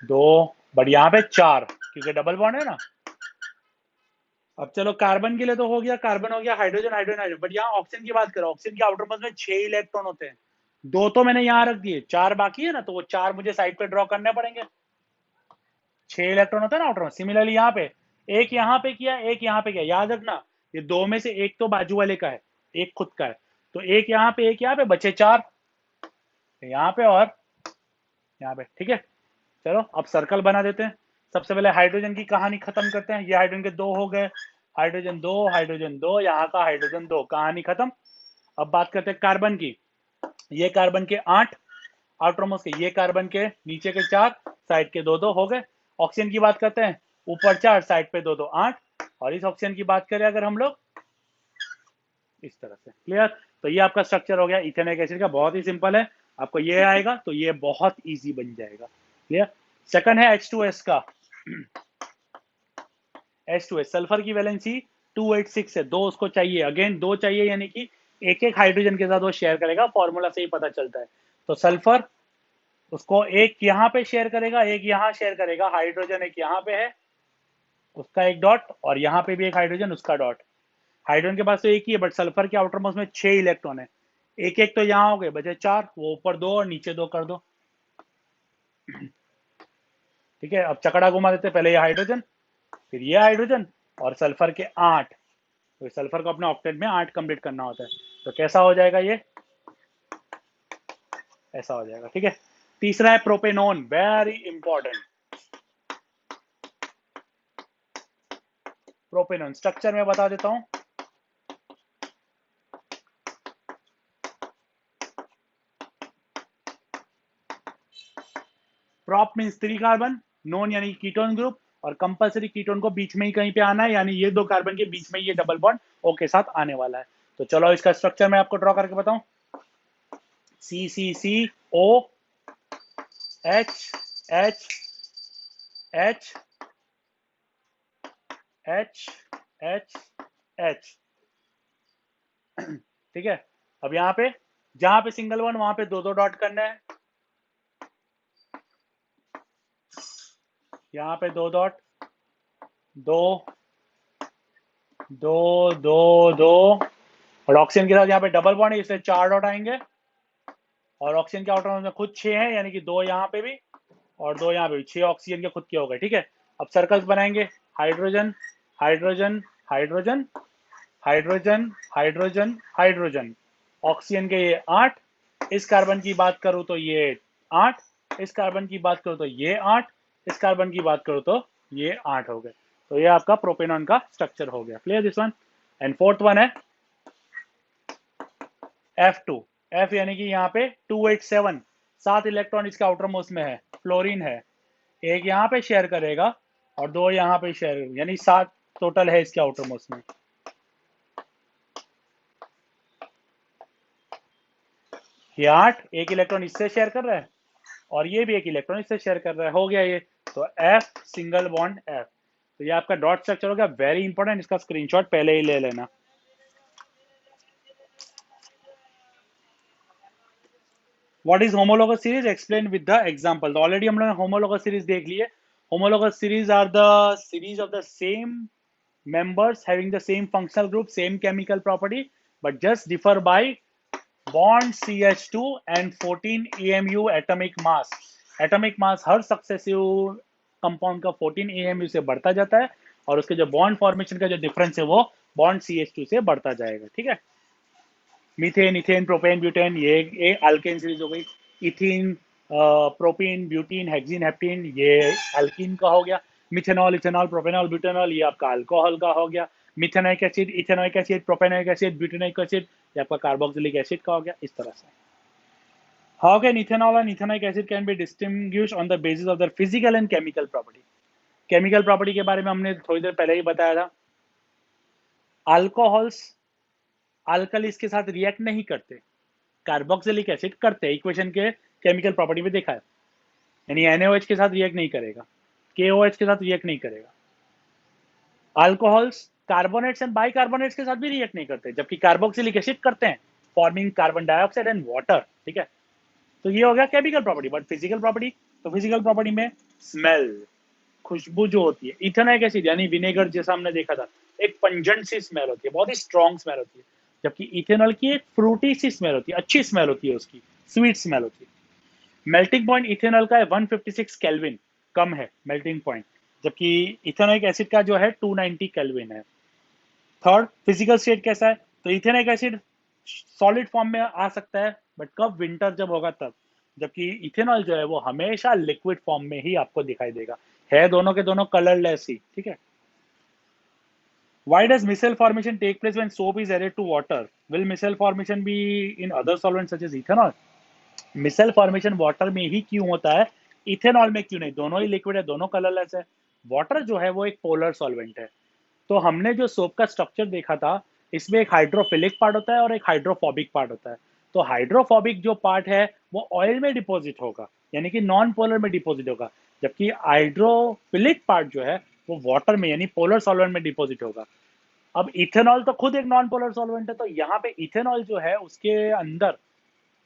2, but यहाँ पे 4, क्योंकि डबल बॉन्ड है ना। अब चलो कार्बन के लिए तो हो गया, कार्बन हो गया, हाइड्रोजन हाइड्रोजन हाइड्रोजन, बट यहाँ ऑक्सीजन की बात करो। ऑक्सीजन के आउटर मोस्ट में 6 इलेक्ट्रॉन होते हैं, 2 तो मैंने यहाँ रख दिए, 4 बाकी है ना, तो वो 4 मुझे साइड पे ड्रॉ करने पड़ेंगे। 6 इलेक्ट्रॉन होता है ना आउटर में। सिमिलरली यहाँ पे एक यहाँ पे किया, एक यहाँ पे किया, याद रखना ये 2 में से एक तो बाजू वाले का है, एक खुद का है। तो एक यहाँ पे, एक यहाँ पे, बचे 4 यहाँ पे और यहाँ पे। ठीक है, चलो अब सर्कल बना देते हैं। सबसे पहले हाइड्रोजन की कहानी खत्म करते हैं। ये हाइड्रोजन के 2 हो गए, हाइड्रोजन 2, हाइड्रोजन 2, यहाँ का हाइड्रोजन 2, कहानी खत्म। अब बात करते हैं कार्बन की। ये कार्बन के 8 आउटरमोस्ट के, ये कार्बन के नीचे के 4, साइड के 2 2 हो गए। ऑक्सीजन की बात करते हैं, ऊपर 4 साइड पे 2 2 8। और इस ऑक्सीजन की बात करें अगर हम लोग इस तरह से, क्लियर। तो ये आपका स्ट्रक्चर हो गया इथेनॉइक एसिड का, बहुत ही सिंपल है। आपको ये आएगा तो ये बहुत इजी बन जाएगा, क्लियर। सेकंड है H2S का। H2S सल्फर की वैलेंसी 286 है, दो उसको चाहिए, अगेन दो चाहिए, यानी कि एक एक हाइड्रोजन के साथ वो शेयर करेगा, फॉर्मूला से ही पता चलता है। तो सल्फर उसको एक यहाँ पे शेयर करेगा, एक यहाँ शेयर करेगा, हाइड्रोजन एक यहाँ पे है उसका एक डॉट, और यहाँ पे भी एक हाइड्रोजन उसका डॉट। हाइड्रोजन के पास तो एक ही है, बट सल्फर के आउटर मोस्ट में 6 इलेक्ट्रॉन है, एक एक तो यहाँ हो गए, बचे 4, वो ऊपर 2 और नीचे 2 कर दो। ठीक है, अब चकड़ा घुमा देते, पहले ये हाइड्रोजन, फिर ये हाइड्रोजन, और सल्फर के 8। तो सल्फर को अपने ऑक्टेट में 8 कंप्लीट करना होता है। तो कैसा हो जाएगा ये, ऐसा हो जाएगा। ठीक है, तीसरा है propanone, very important. Propanone structure में बता देता हूं। प्रोप मीन्स 3 कार्बन, नॉन यानी कीटोन ग्रुप, और कंपलसरी कीटोन को बीच में ही कहीं पे आना है, यानी ये 2 कार्बन के बीच में ये डबल बॉन्ड ओ के साथ आने वाला है। तो चलो इसका स्ट्रक्चर मैं आपको ड्रॉ करके बताऊं। CCCO H H H H H H। ठीक है, अब यहाँ पे जहां पे सिंगल वन वहां पे 2 2 डॉट करना है, यहाँ पे 2 डॉट, 2 2 2 2, और ऑक्सीजन के साथ यहाँ पे डबल बॉन्ड है, इससे 4 डॉट आएंगे। और ऑक्सीजन के आउटर में खुद 6 है, यानी कि 2 यहाँ पे भी और 2 यहाँ पे भी, 6 ऑक्सीजन के खुद के हो गए। ठीक है, अब सर्कल्स बनाएंगे, hydrogen hydrogen hydrogen hydrogen hydrogen hydrogen. Oxygen के ये 8, इस कार्बन की बात करूं तो ये 8, इस कार्बन की बात करूं तो ये 8, इस कार्बन की बात करूं तो ये 8 हो गए। तो ये आपका प्रोपेनॉन का स्ट्रक्चर हो गया, clear this one. And fourth one है F2। F यानी कि यहाँ पे 287, 7 इलेक्ट्रॉन इसके आउटर मोस्ट में है, फ्लोरीन है, एक यहाँ पे शेयर करेगा और 2 यहाँ पे शेयर, यानी 7 टोटल है इसके आउटर मोस्ट में। ये 8, एक इलेक्ट्रॉन इससे शेयर कर रहा है और ये भी एक इलेक्ट्रॉन इससे शेयर कर रहा है, हो गया ये। तो F सिंगल बॉन्ड F। तो ये आपका डॉट स्ट्रक्चर हो गया, वेरी इंपॉर्टेंट, इसका स्क्रीनशॉट पहले ही ले लेना। What is homologous series, explain with the example. तो ऑलरेडी हम लोगों ने होमोलोगस सीरीज देख ली है। Homologous series are the series of the same members having the same functional group, same chemical property, but just differ by bond CH2 and 14 AMU atomic mass। atomic mass her successive compound का 14 AMU से बढ़ता जाता है, और उसके जो bond formation का जो डिफरेंस है वो बॉन्ड CH2 से बढ़ता जाएगा। ठीक है, मीथेन इथेन प्रोपेन ब्यूटेन, ये अल्केन सीरीज हो गई। इथीन प्रोपीन ब्यूटीन हेक्सीन हेप्टीन, ये अल्कीन का हो गया। मिथेनॉल इथेनॉल प्रोपेनॉल ब्यूटेनॉल, ये आपका अल्कोहल का हो गया। Methanoic acid ethanoic acid propanoic acid butanoic acid, ये आपका कार्बोक्सिलिक एसिड का हो गया। इस तरह से how can ethanol and ethanoic acid can be distinguish on the basis of their physical and chemical property. Chemical property के बारे में हमने थोड़ी देर पहले ही बताया था। अल्कोहल्स अल्कलीस के साथ रिएक्ट नहीं करते, कार्बोक्सिलिक एसिड करते हैं, इक्वेशन के केमिकल प्रॉपर्टी में देखा है, यानी NaOH के साथ रिएक्ट नहीं करेगा, KOH के साथ रिएक्ट नहीं करेगा। अल्कोहल्स कार्बोनेट्स एंड बाइकार्बोनेट्स के साथ भी रिएक्ट नहीं करते, जबकि कार्बोक्सिलिक एसिड करते हैं, forming carbon dioxide and water. ठीक है, तो ये हो गया chemical property. But physical property, तो फिजिकल प्रॉपर्टी में स्मेल, खुशबू जो होती है, इथेनॉइक एसिड यानी विनेगर जैसा हमने देखा था, एक पंजेंट सी स्मेल होती है, बहुत ही स्ट्रॉन्ग स्मेल होती है, जबकि इथेनॉल की एक फ्रूटी सी स्मेल होती है, अच्छी स्मेल होती है उसकी, स्वीट स्मेल होती है। मेल्टिंग पॉइंट इथेनॉल का है 156 केल्विन, कम है मेल्टिंग पॉइंट, जबकि इथेनॉइक एसिड का जो है 290 केल्विन है। थर्ड, फिजिकल स्टेट कैसा है, तो इथेनॉइक एसिड सॉलिड फॉर्म में आ सकता है, बट कब, विंटर जब होगा तब, जबकि इथेनॉल जो है वो हमेशा लिक्विड फॉर्म में ही आपको दिखाई देगा, है दोनों के दोनों कलरलेस ही। ठीक है, Why does micelle formation take place when soap is added to water? Will micelle formation be in other solvents such as ethanol? Misal formation water में ही क्यों होता है, इथेनॉल में क्यों नहीं? दोनों ही लिक्विड है, दोनों कलरलेस है। वाटर जो है वो एक पोलर सॉल्वेंट है। तो हमने जो सोप का स्ट्रक्चर देखा था, इसमें एक हाइड्रोफिलिक पार्ट होता है और एक हाइड्रोफोबिक पार्ट होता है। तो हाइड्रोफोबिक जो पार्ट है वो ऑयल में डिपॉजिट होगा, यानी कि नॉन पोलर में डिपॉजिट होगा, जबकि हाइड्रोफिलिक पार्ट जो है वो वाटर में यानी पोलर सॉल्वेंट में डिपॉजिट होगा। अब इथेनॉल तो खुद एक नॉन पोलर सॉल्वेंट है, तो यहाँ पे इथेनॉल जो है उसके अंदर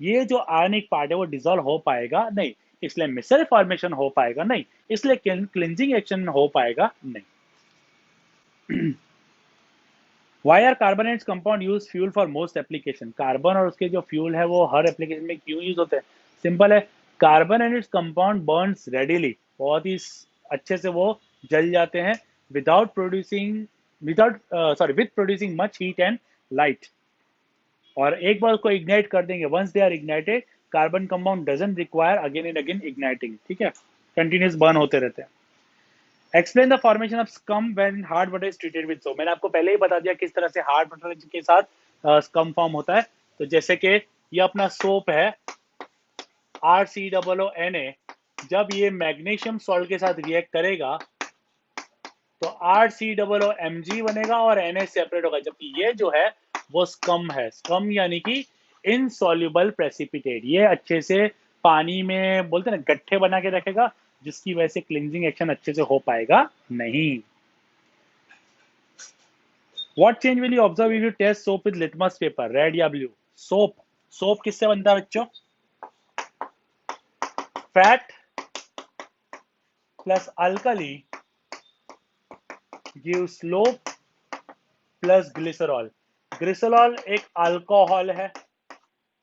ये जो आयनिक पार्ट है वो डिसॉल्व हो पाएगा नहीं, इसलिए मिसल फॉर्मेशन हो पाएगा नहीं, इसलिए क्लिंजिंग एक्शन हो पाएगा नहीं। Why are carbonates compound use fuel for most application? Carbon और उसके जो फ्यूल है वो हर एप्लीकेशन में क्यों यूज होते हैं? सिंपल है, carbon and its compound burns readily, बहुत ही अच्छे से वो जल जाते हैं without producing with producing much heat and light. और एक बार उसको इग्नाइट कर देंगे, once they are ignited, carbon compound doesn't require again and again igniting, ठीक है, कंटिन्यूस बर्न होते रहते हैं। Explain the formation of scum when hard water is treated with soap. मैंने आपको पहले ही बता दिया किस तरह से हार्ड वाटर के साथ स्कम फॉर्म होता है। तो जैसे कि ये अपना सोप है RCOONA, जब ये मैग्नीशियम सॉल्ट के साथ रिएक्ट करेगा तो RCOOMg बनेगा और Na सेपरेट होगा, जबकि ये जो है वो स्कम है। स्कम यानी कि इनसॉल्युबल प्रेसिपिटेट, ये अच्छे से पानी में बोलते हैं ना गट्ठे बना के रखेगा, जिसकी वजह से क्लिंजिंग एक्शन अच्छे से हो पाएगा नहीं। What change will you observe if you test soap with litmus paper, red या ब्लू? सोप किससे बनता है बच्चों? Fat plus alkali give soap plus glycerol. Glycerol एक अल्कोहल है।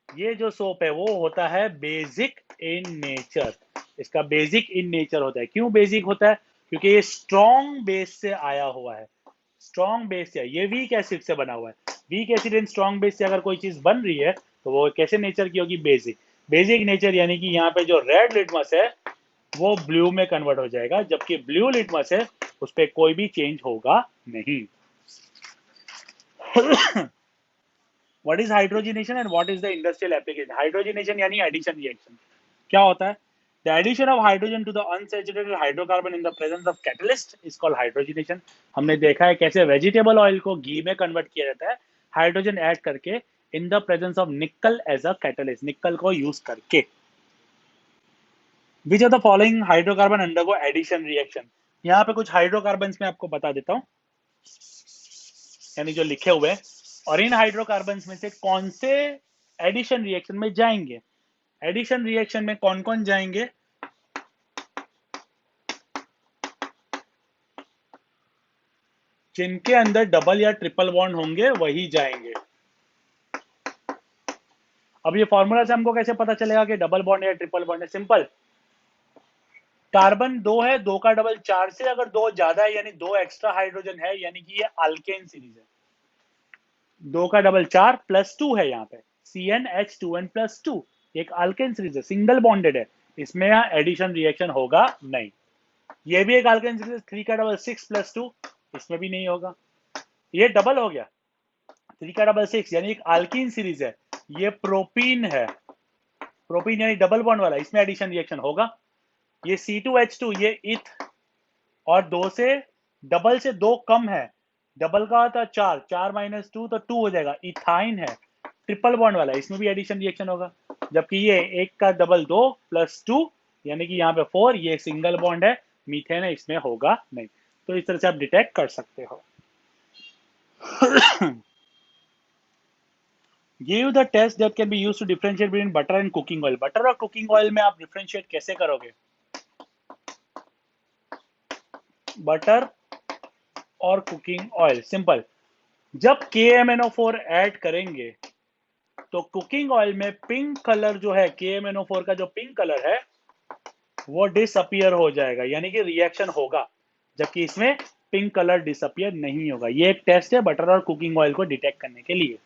ये जो सोप है वो होता है बेसिक इन नेचर, इसका बेसिक इन नेचर होता है। क्यों बेसिक होता है? क्योंकि ये स्ट्रॉन्ग बेस से आया हुआ है, स्ट्रॉन्ग बेस से। ये वीक एसिड से बना हुआ है। Weak acid and strong base से अगर कोई चीज बन रही है तो वो कैसे नेचर की होगी? बेसिक। बेसिक नेचर यानी कि यहाँ पे जो रेड लिटमस है वो ब्लू में कन्वर्ट हो जाएगा, जबकि ब्लू लिटमस है उस पर कोई भी चेंज होगा नहीं। What is hydrogenation and what is the industrial application? Hydrogenation यानी addition reaction। क्या होता है? The addition of hydrogen to the unsaturated hydrocarbon in the presence of catalyst is called hydrogenation। हमने देखा है कैसे वेजिटेबल ऑयल को घी में कन्वर्ट किया जाता है हाइड्रोजन ऐड करके, in the presence of nickel as a catalyst, nickel को यूज करके। Which of the following hydrocarbon undergo addition reaction? यहाँ पे कुछ हाइड्रोकार्बन में आपको बता देता हूँ, यानी जो लिखे हुए हैं, और इन हाइड्रोकार्बन्स में से कौन से एडिशन रिएक्शन में जाएंगे। एडिशन रिएक्शन में कौन कौन जाएंगे? जिनके अंदर डबल या ट्रिपल बॉन्ड होंगे वही जाएंगे। अब ये फॉर्मूला से हमको कैसे पता चलेगा कि डबल बॉन्ड या ट्रिपल बॉन्ड है? सिंपल, कार्बन 2 है, 2 का डबल 4 से अगर 2 ज्यादा है यानी 2 एक्स्ट्रा हाइड्रोजन है, यानी कि ये अल्केन सीरीज है। 2 का डबल 4 प्लस 2 है, यहाँ पे CnH2n प्लस 2 एक अल्केन सीरीज है, सिंगल बॉन्डेड है, इसमें यहाँ एडिशन रिएक्शन होगा नहीं। ये भी एक अल्केन सीरीज, 3 का डबल 6 प्लस 2, इसमें भी नहीं होगा। ये डबल हो गया, 3 का डबल 6 यानी एक अल्कीन सीरीज है। ये प्रोपीन है, प्रोपीन यानी डबल बॉन्ड वाला, इसमें एडिशन रिएक्शन होगा। ये C2H2 ये इथ, और 2 से डबल से 2 कम है, डबल का होता है 4, 4 माइनस 2 तो 2 हो जाएगा, इथाइन है, ट्रिपल बॉन्ड वाला, इसमें भी एडिशन रिएक्शन होगा। जबकि ये 1 का डबल 2 प्लस 2 यानी कि यहाँ पे 4, ये सिंगल बॉन्ड है, मीथेन है, इसमें होगा नहीं। तो इस तरह से आप डिटेक्ट कर सकते हो। Give the test that can be used to differentiate between butter and cooking oil। Butter और कुकिंग ऑयल में आप डिफरेंशिएट कैसे करोगे? बटर और कुकिंग ऑयल, सिंपल, जब KMnO4 ऐड करेंगे तो कुकिंग ऑयल में पिंक कलर जो है, KMnO4 का जो पिंक कलर है वो डिसअपियर हो जाएगा, यानी कि रिएक्शन होगा, जबकि इसमें पिंक कलर डिसअपियर नहीं होगा। ये एक टेस्ट है बटर और कुकिंग ऑयल को डिटेक्ट करने के लिए।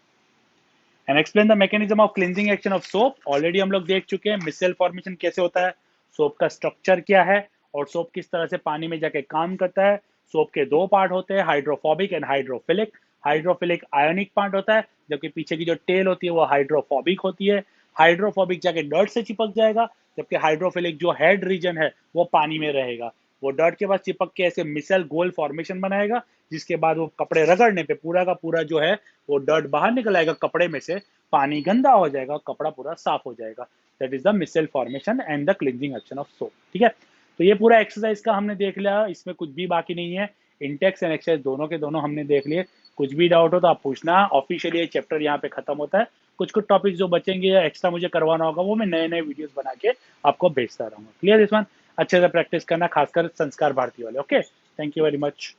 And explain the mechanism of cleansing action of soap. Already हम लोग देख चुके हैं मिसेल फॉर्मेशन कैसे होता है, सोप का स्ट्रक्चर क्या है, और सोप किस तरह से पानी में जाके काम करता है, सोप के दो पार्ट होते हैं, hydrophobic and hydrophilic. Hydrophilic ionic part होता है, जबकि पीछे की जो टेल होती है वो हाइड्रोफोबिक होती है। हाइड्रोफोबिक जाके डर्ट से चिपक जाएगा, जबकि हाइड्रोफिलिक जो हेड रीजन है वो पानी में रहेगा। वो डर्ट के पास चिपक के ऐसे मिसल गोल फॉर्मेशन बनाएगा, जिसके बाद वो कपड़े रगड़ने पे पूरा का पूरा जो है वो डर्ट बाहर निकल आएगा कपड़े में से, पानी गंदा हो जाएगा, कपड़ा पूरा साफ हो जाएगा। That is the micelle formation and the cleansing action of soap. ठीक है, तो ये पूरा एक्सरसाइज का हमने देख लिया, इसमें कुछ भी बाकी नहीं है। इंटेक्स एंड एक्सरसाइज दोनों के दोनों हमने देख लिए। कुछ भी डाउट हो तो आप पूछना। ऑफिशियली ये चैप्टर यहाँ पे खत्म होता है। कुछ कुछ टॉपिक जो बचेंगे या एक्स्ट्रा मुझे करवाना होगा वो मैं नए नए वीडियोस बना के आपको भेजता रहूंगा। Clear this one? अच्छे से प्रैक्टिस करना, खासकर संस्कार भारती वाले। Okay, thank you very much.